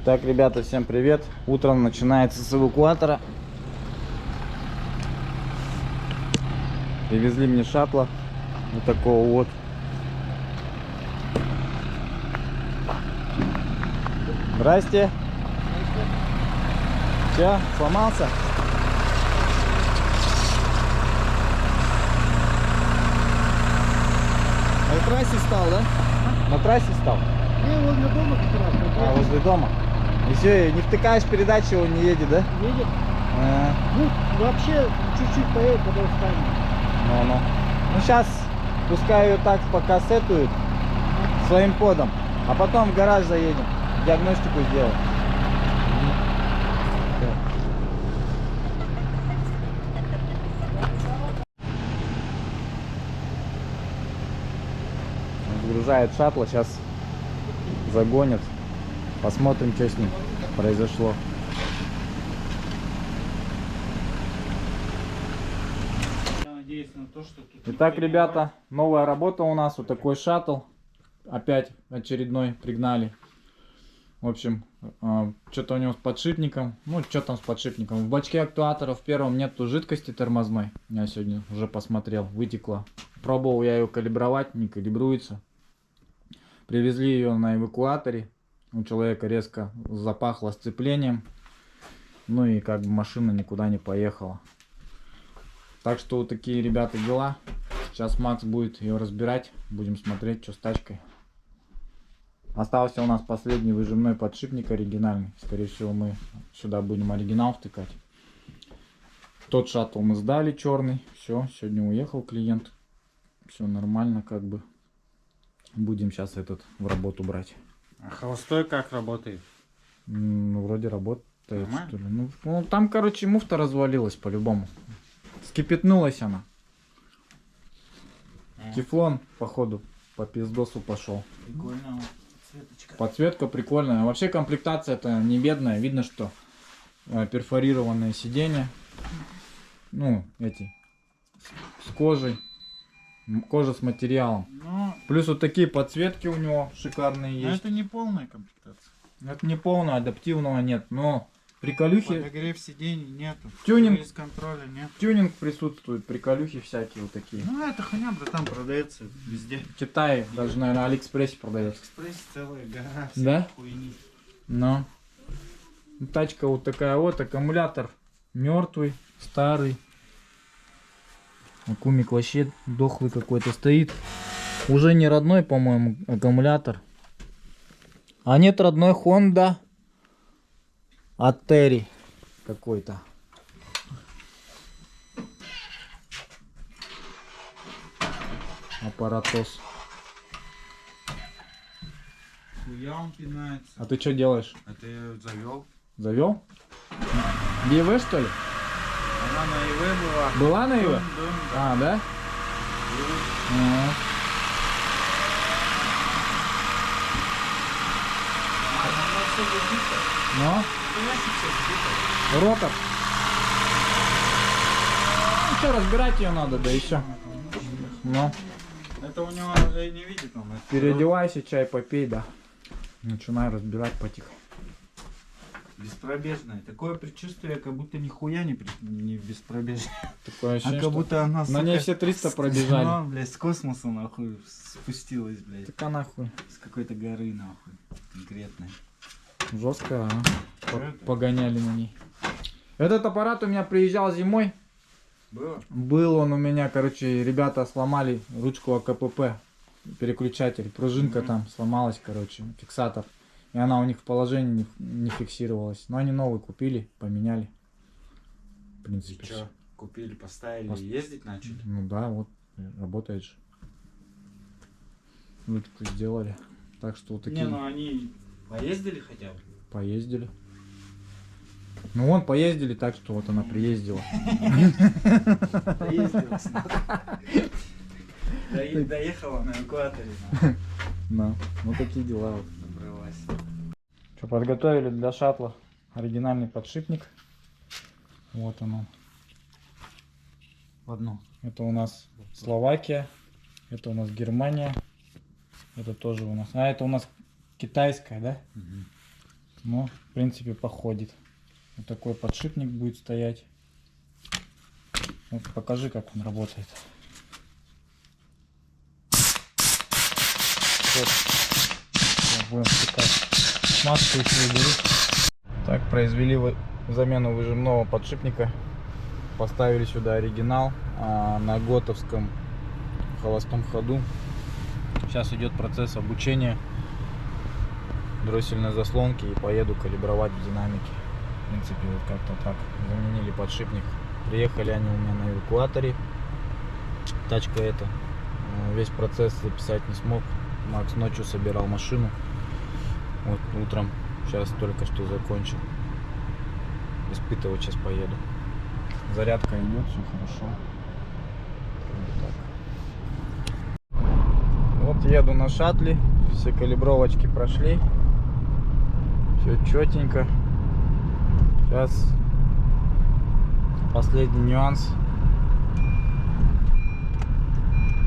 Итак, ребята, всем привет. Утром начинается с эвакуатора. Привезли мне шаттла. Вот такого вот. Здрасте. Все, сломался? На трассе стал, да? На трассе стал? Не, возле дома как раз. А, возле дома. И все, не втыкаешь передачу, он не едет, да? Едет. А, Ну, вообще, чуть-чуть поедет, когда устанет. ну, сейчас пускай ее так пока сетуют своим ходом, а потом в гараж заедем, диагностику сделаем. Загружает шаттла, сейчас загонят, посмотрим, что с ним произошло. Итак, ребята, новая работа у нас, вот такой шаттл, опять очередной пригнали. В общем, что-то у него с подшипником, ну что там с подшипником, в бачке актуатора в первом нету жидкости тормозной, я сегодня уже посмотрел, вытекла. Пробовал я ее калибровать, не калибруется. Привезли ее на эвакуаторе, у человека резко запахло сцеплением, ну и как бы машина никуда не поехала. Так что вот такие, ребята, дела. Сейчас Макс будет ее разбирать, будем смотреть, что с тачкой. Остался у нас последний выжимной подшипник оригинальный. Скорее всего, мы сюда будем оригинал втыкать. Тот шаттл мы сдали, черный. Все, сегодня уехал клиент. Все нормально, как бы. Будем сейчас этот в работу брать. А холостой как работает? Ну, вроде работает, Нормально? что ли. Ну, там, короче, муфта развалилась по-любому. Скипятнулась она. Тефлон, походу, по пиздосу пошел. Прикольно. Цветочка. Подсветка прикольная. Вообще комплектация это не бедная. Видно, что перфорированные сиденья. Ну, эти. С кожей. Кожа с материалом. Ну, Плюс вот такие подсветки у него шикарные но есть. это не полная комплектация. Это не полное, адаптивного нет. Но приколюхи. Подогрев сидений нету. Тюнинг. Без контроля нет. Тюнинг присутствует. Приколюхи всякие вот такие. Ну, это хуйня, братан, продается везде. В Китае, даже, наверное, на Алиэкспрессе продается. Экспресс целая гора. Да? всякой хуйни. Но тачка вот такая вот, аккумулятор мертвый, старый. Аккумик вообще дохлый какой-то стоит. Уже не родной, по-моему, аккумулятор. А нет, родной Honda от Terry какой-то. Аппаратос. Хуя он пинается. А ты что делаешь? Это я завел. Завел? ЕВ, что ли? Она на ИВ была. Была на ЕВ? Да. А, да? А. Она все забита. Ну, Понимаете, все забито. ротор. Ну что, разбирать ее надо, да и все. Ну, Это у него и не видит он. это переодевайся, чай попей, да. Начинай разбирать потихо. Беспробежная. Такое предчувствие, как будто нихуя не беспробежная. Такое А ощущение, как что будто она, на ней сука, все 300 пробежали. Ну, блядь, с космоса нахуй спустилась, блядь. Так нахуй. С какой-то горы нахуй. Конкретной. Жестко, а? Это? Погоняли на ней. Этот аппарат у меня приезжал зимой. Было? Был он у меня, короче, ребята сломали ручку АКПП. Переключатель. Пружинка там сломалась, короче, фиксатор. И она у них в положении не фиксировалась. Но они новый купили, поменяли. В И принципе. что, купили, поставили и ездить начали? Ну да, вот работает же. Ручку сделали. Так что вот такие Не, ну они поездили хотя бы? поездили. Ну вон поездили, так что вот она приездила. Доездила. Доехала на эвакуаторе. Да, вот такие дела. Вот. Добралась. Что, подготовили для шаттла оригинальный подшипник. Вот оно. В одну. Это у нас Словакия. Это у нас Германия. Это тоже у нас. А это у нас китайская, да? Но, в принципе, походит. Вот такой подшипник будет стоять. Вот покажи, как он работает. Вот. Будем втыкать. Смазку еще уберу. Так, произвели замену выжимного подшипника. Поставили сюда оригинал на готовском холостом ходу. Сейчас идет процесс обучения дроссельной заслонки и поеду калибровать в динамике. В принципе, вот как-то так. Заменили подшипник. Приехали они у меня на эвакуаторе. Тачка эта. Весь процесс записать не смог. Макс ночью собирал машину. Вот утром. Сейчас только что закончил. Испытывать сейчас поеду. Зарядка идет, все хорошо. Вот так. Вот еду на шаттле. Все калибровочки прошли. Все четенько. Сейчас последний нюанс.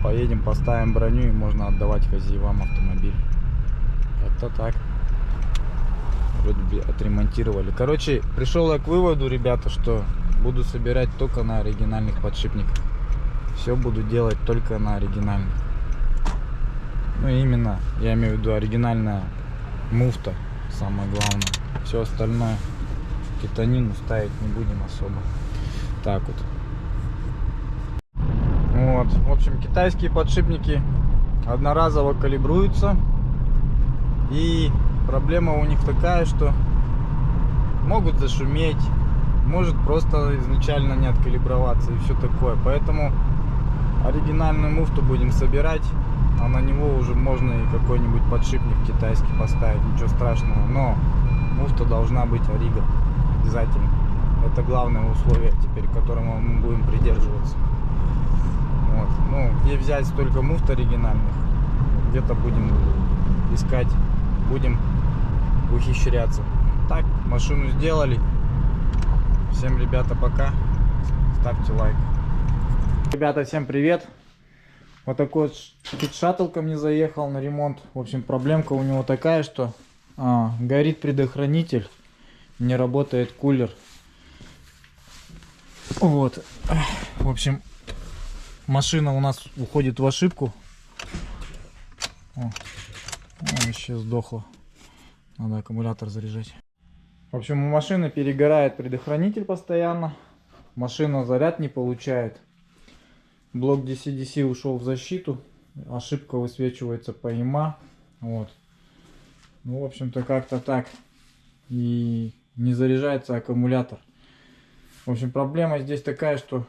Поедем, поставим броню и можно отдавать хозяевам автомобиль. Как-то так. Вроде бы отремонтировали. Короче, пришел я к выводу, ребята, что буду собирать только на оригинальных подшипниках. Все буду делать только на оригинальных. Ну именно, я имею в виду оригинальная муфта, самое главное. Все остальное титанину ставить не будем особо. Так вот. Вот, в общем, китайские подшипники одноразово калибруются. И проблема у них такая, что могут зашуметь, может просто изначально не откалиброваться и все такое. Поэтому оригинальную муфту будем собирать, а на него уже можно и какой-нибудь подшипник китайский поставить, ничего страшного. Но муфта должна быть Ориго обязательно. Это главное условие теперь, к которому мы будем придерживаться. Вот. Ну, где взять столько муфт оригинальных, где-то будем искать, будем ухищряться. Так, машину сделали. Всем, ребята, пока. Ставьте лайк. Ребята, всем привет. Вот такой вот шаттл ко мне заехал на ремонт. В общем, проблемка у него такая, что горит предохранитель, не работает кулер. Вот. В общем, машина у нас уходит в ошибку. О, еще сдохла. Надо аккумулятор заряжать. В общем, у машины перегорает предохранитель постоянно. Машина заряд не получает. Блок DC-DC ушел в защиту. Ошибка высвечивается по ИМА. Вот. Ну, в общем-то, как-то так. И не заряжается аккумулятор. В общем, проблема здесь такая, что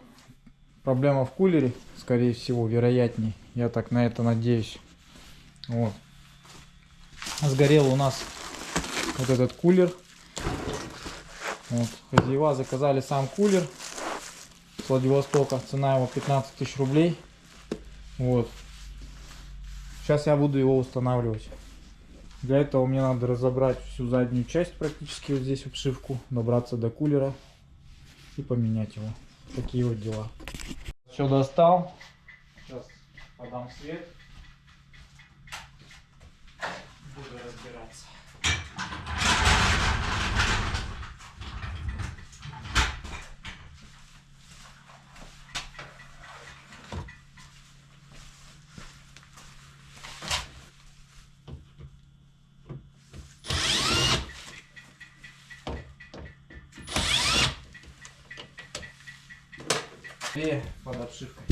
проблема в кулере, скорее всего, вероятнее. Я так на это надеюсь. Вот. Сгорел у нас вот этот кулер. Вот. Хозяева заказали сам кулер с Владивостока. Цена его 15 тысяч рублей. Вот. Сейчас я буду его устанавливать. Для этого мне надо разобрать всю заднюю часть, практически вот здесь обшивку, добраться до кулера и поменять его. Такие вот дела. Все достал. Сейчас подам свет. Буду разбираться. И под обшивкой.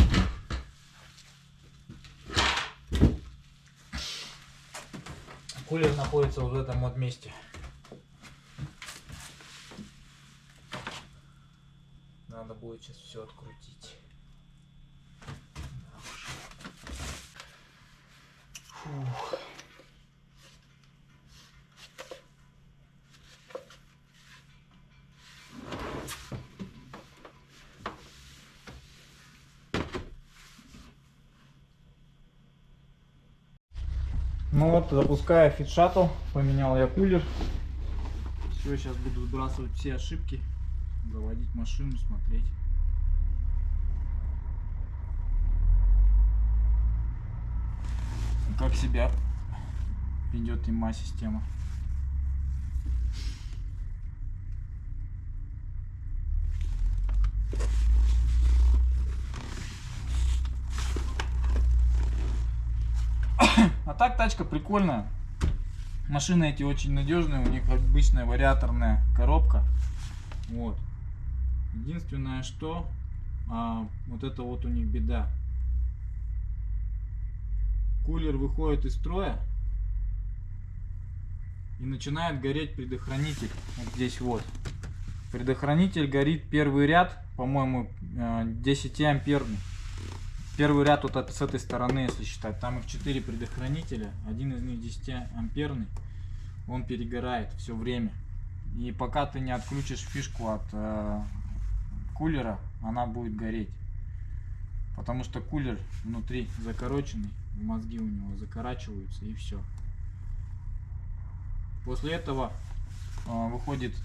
Кулер находится вот в этом вот месте. Надо будет сейчас все открутить. Фух. Ну вот, запускаю Fit Shuttle, поменял я кулер. Все, сейчас буду сбрасывать все ошибки, заводить машину, смотреть. Как себя ведет ИМА система. А так тачка прикольная. Машины эти очень надежные, у них обычная вариаторная коробка. Вот. Единственное, что вот это вот у них беда. Кулер выходит из строя и начинает гореть предохранитель. Вот здесь вот. Предохранитель горит первый ряд, по-моему, 10 амперный. Первый ряд вот с этой стороны, если считать. Там их 4 предохранителя. Один из них 10 амперный. Он перегорает все время. И пока ты не отключишь фишку от кулера, она будет гореть. Потому что кулер внутри закороченный. Мозги у него закорачиваются и все. После этого выходит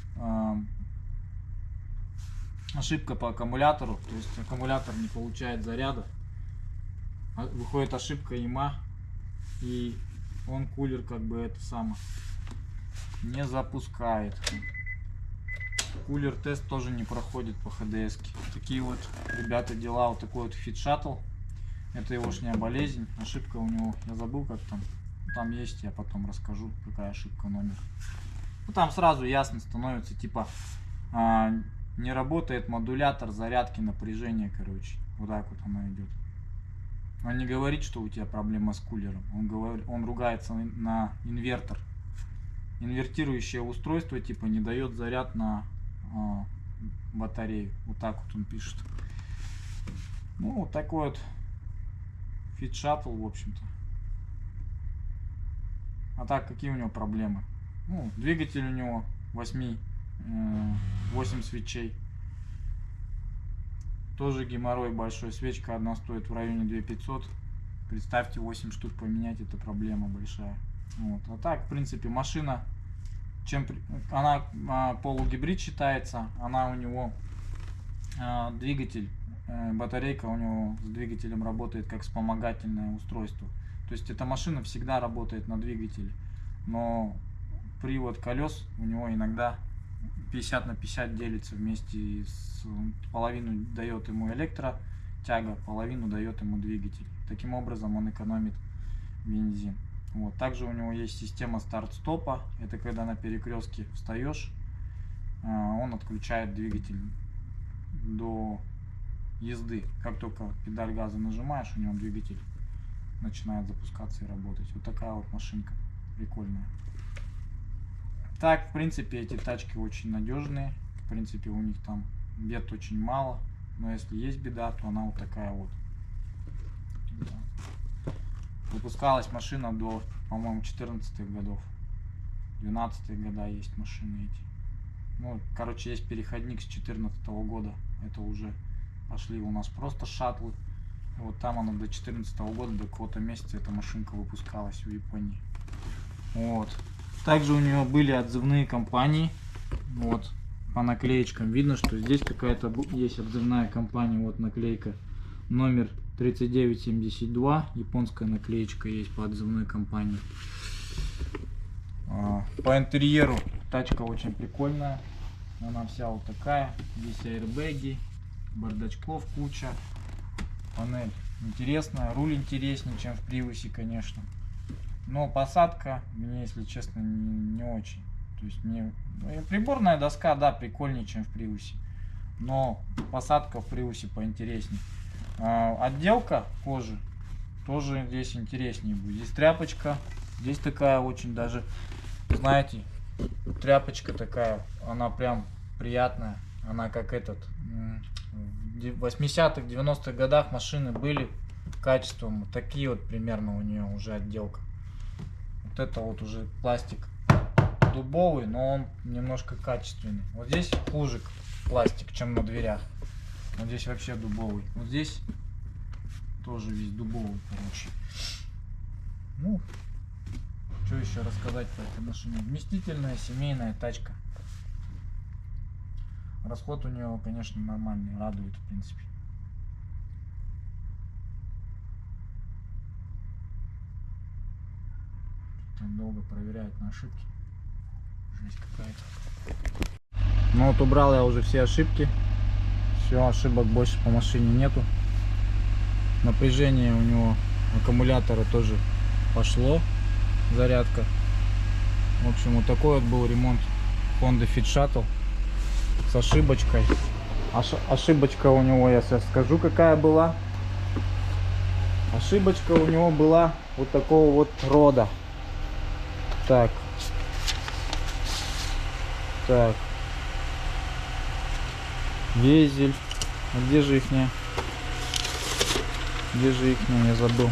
ошибка по аккумулятору. То есть аккумулятор не получает заряда. Выходит ошибка ИМА. И он кулер как бы это самое не запускает. Кулер тест тоже не проходит по ХДС. Такие вот, ребята, дела. Вот такой вот Fit Shuttle. Это егошняя болезнь. Ошибка у него, я забыл как там. Там есть, я потом расскажу, какая ошибка, номер. Ну, там сразу ясно становится, типа не работает модулятор зарядки напряжения, короче. Вот так вот она идет. Он не говорит, что у тебя проблема с кулером. Он ругается на инвертор. Инвертирующее устройство типа не дает заряд на батарею. Вот так вот он пишет. Ну, вот такой вот Fit Shuttle, в общем-то. А так, какие у него проблемы? Ну, двигатель у него 8 свечей. Тоже геморрой большой. Свечка одна стоит в районе 2500. Представьте, 8 штук поменять, это проблема большая. Вот. А так, в принципе, машина, она полугибрид считается. Она у него двигатель, батарейка у него с двигателем работает как вспомогательное устройство. То есть эта машина всегда работает на двигателе. Но привод колес у него иногда 50 на 50 делится вместе с половину дает ему электротяга, половину дает ему двигатель. Таким образом он экономит бензин. Вот. Также у него есть система старт-стопа. Это когда на перекрестке встаешь, он отключает двигатель до езды. Как только педаль газа нажимаешь, у него двигатель начинает запускаться и работать. Вот такая вот машинка прикольная. Так, в принципе, эти тачки очень надежные. В принципе, у них там бед очень мало. Но если есть беда, то она вот такая вот. Выпускалась машина до, по-моему, 14-х годов. 12-е года есть машины эти. Ну, короче, есть переходник с 14-го года. Это уже пошли у нас просто шаттлы. Вот там она до 14-го года, до какого-то месяца эта машинка выпускалась в Японии. Вот. Также у нее были отзывные компании. Вот. По наклеечкам видно, что здесь какая-то есть отзывная компания. Вот наклейка номер 3972. Японская наклеечка есть по отзывной компании. По интерьеру тачка очень прикольная. Она вся вот такая. Здесь аэрбэги, бардачков куча. Панель интересная, руль интереснее, чем в Приусе, конечно. Но посадка мне, если честно, не очень. То есть мне приборная доска, да, прикольнее, чем в Приусе. Но посадка в Приусе поинтереснее. Отделка кожи тоже здесь интереснее будет. Здесь тряпочка, здесь такая очень даже, знаете, тряпочка такая, она прям приятная. Она как этот, в 80-х, 90-х годах машины были качеством. Вот такие вот примерно у нее уже отделка. Вот это вот уже пластик дубовый, но он немножко качественный. Вот здесь хуже пластик, чем на дверях. Вот здесь вообще дубовый. Вот здесь тоже весь дубовый, короче. Ну, что еще рассказать про эту машину? Вместительная семейная тачка. Расход у него, конечно, нормальный, радует, в принципе. Там долго проверяют на ошибки. Жесть какая-то. Ну вот убрал я уже все ошибки. Все, ошибок больше по машине нету. Напряжение у него аккумулятора тоже пошло зарядка. В общем, вот такой вот был ремонт Honda Fit Shuttle с ошибочкой. Ошибочка у него, я сейчас скажу, какая была. Ошибочка у него была вот такого вот рода. Так. Так. Везель. А где же ихняя? Где же ихняя? Я забыл.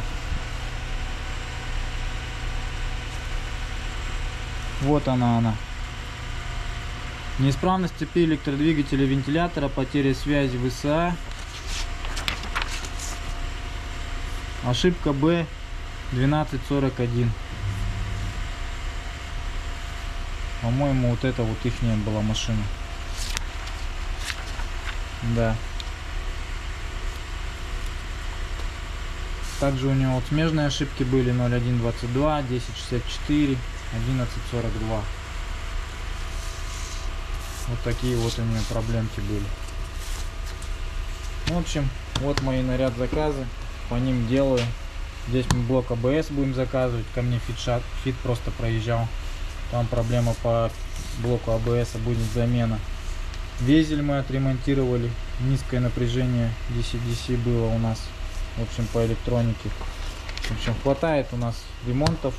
Вот она. Неисправность цепи электродвигателя вентилятора, потеря связи ВСА. Ошибка B1241. По-моему, вот это вот ихняя была машина. Да. Также у него вот смежные ошибки были 0122, 1064, 1142. Вот такие вот у нее проблемки были. В общем, вот мои наряд заказы. По ним делаю. Здесь мы блок АБС будем заказывать. Ко мне Fit просто проезжал. Там проблема по блоку АБС, будет замена. Везель мы отремонтировали. Низкое напряжение DC-DC было у нас. В общем, по электронике. В общем, хватает у нас ремонтов.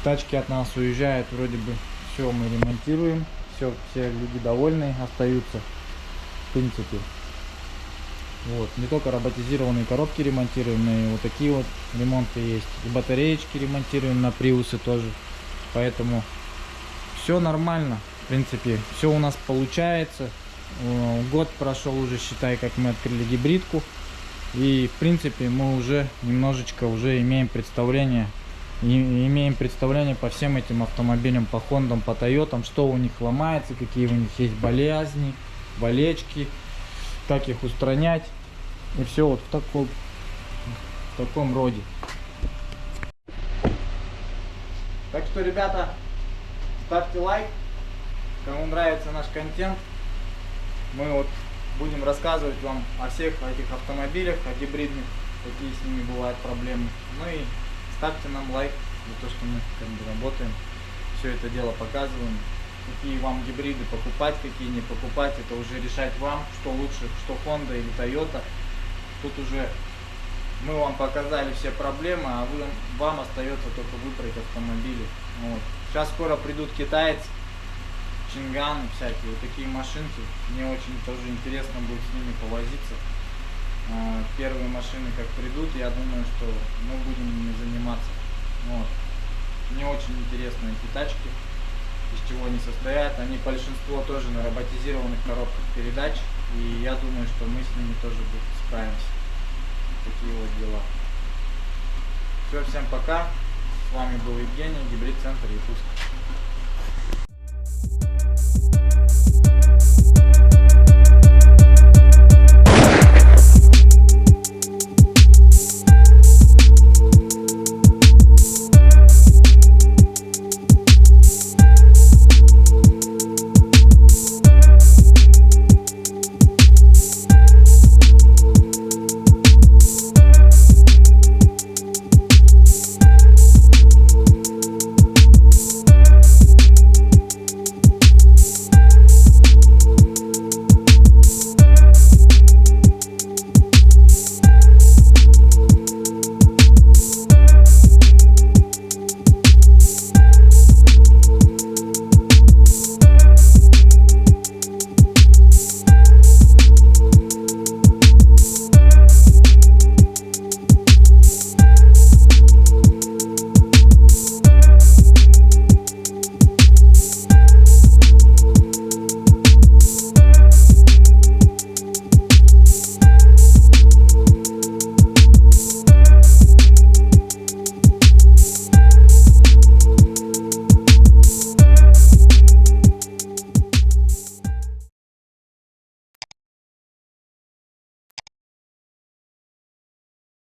Тачки от нас уезжают. Вроде бы все мы ремонтируем. Все люди довольны остаются. В принципе. Вот. Не только роботизированные коробки ремонтируем, но и вот такие вот ремонты есть. И батареечки ремонтируем на приусы тоже. Поэтому все нормально. В принципе, все у нас получается. Год прошел уже, считай, как мы открыли гибридку. И в принципе мы уже немножечко имеем представление. Имеем представление по всем этим автомобилям, по Хондам, по Тойотам, что у них ломается, какие у них есть болезни, болечки, как их устранять. И все вот в таком роде. Так что, ребята, ставьте лайк, кому нравится наш контент. Мы вот будем рассказывать вам о всех этих автомобилях, о гибридных, какие с ними бывают проблемы. Ну и ставьте нам лайк за то, что мы как бы работаем, все это дело показываем. Какие вам гибриды покупать, какие не покупать, это уже решать вам, что лучше, что Honda или Toyota. Тут уже мы вам показали все проблемы, а вам остается только выбрать автомобили. Вот. Сейчас скоро придут китайцы, Чинганы всякие, вот такие машинки. Мне очень тоже интересно будет с ними повозиться. Первые машины как придут, я думаю, что мы будем ими заниматься. Вот. Мне очень интересны эти тачки, из чего они состоят. Они большинство тоже на роботизированных коробках передач. И я думаю, что мы с ними тоже справимся. Такие вот дела. Все, всем пока. С вами был Евгений, Гибрид Центр Якутск.